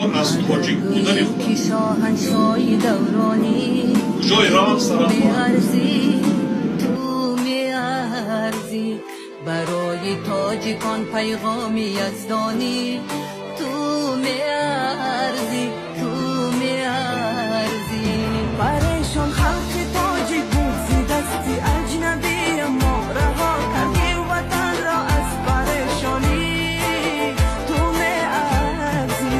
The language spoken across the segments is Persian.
رو از تاجیک بودن خودم کجای راه سرم برای تاجیکان پیغامی یزدانی تو میارزی پریشان خلق تاجیک بود زی دستی اجنبی ما رها کردی وطن را از پریشانی تو میارزی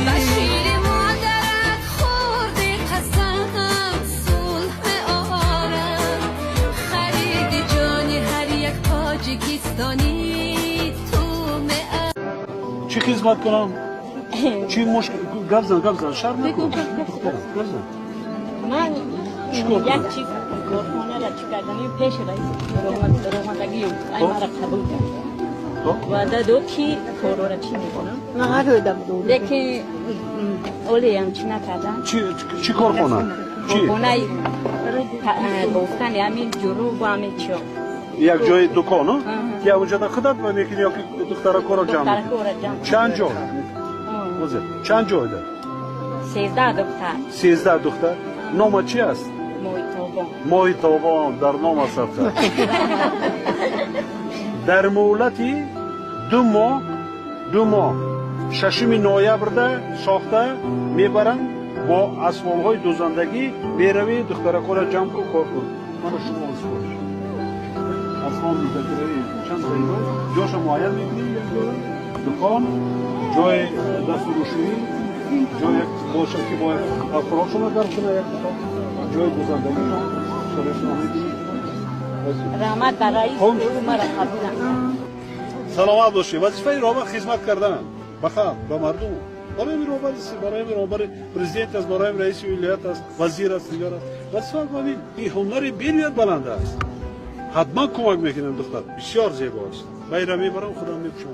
بشیر مادرت خوردی قسم صلح آرم خرید جانی هر یک تاجیکستانی تو میارزی چی خدمت کنم؟ چی مشکل؟ گفت زن شرم نکن گفت زن من چیکار کنم؟ یک چیز کارخانه را چی کردم پیش رئیس رحمتگی این مرا قبول کرد وعده داد که کارو را چی میکنم لیکن اولی هم چی نکردم چی کارخانه؟ چی؟ کارخانه گفتن همین جروب و همین چیا یک جای دکان ها؟ که اونجا در خدمت میکنی یا که دخترها کارا جمع دختر میکنی؟ کار جمع چند جا؟ چند جای ده؟ 13 دختر 13 دختر؟ نام چی است؟ ماهی تابان در نام ثبت در مهلتی دو ماه 6 نوامبر ده ساخته میبرند با اسباب‌های دوزندگی میروی دختر کار جمع کن کار کن من شما اسپورش اسباب میذاری چند دقیقه جاش معین میکنی دکان جای دستفروشی جای باشه که باید افراشون در کنه یک جای دوزندگی شما میدونی رحمت در رئیس مرا قبول سلامت باشی وظیفه رهبر خدمت کردن بخیر به مردم برای رهبر پرزیدنت است برای رئیس ولایت است وزیر است دیگر است وظیفه ببین این هنر بسیار بلند است حتما کمک میکنم دختر بسیار زیبا است بیرمی برام خدا میپوشم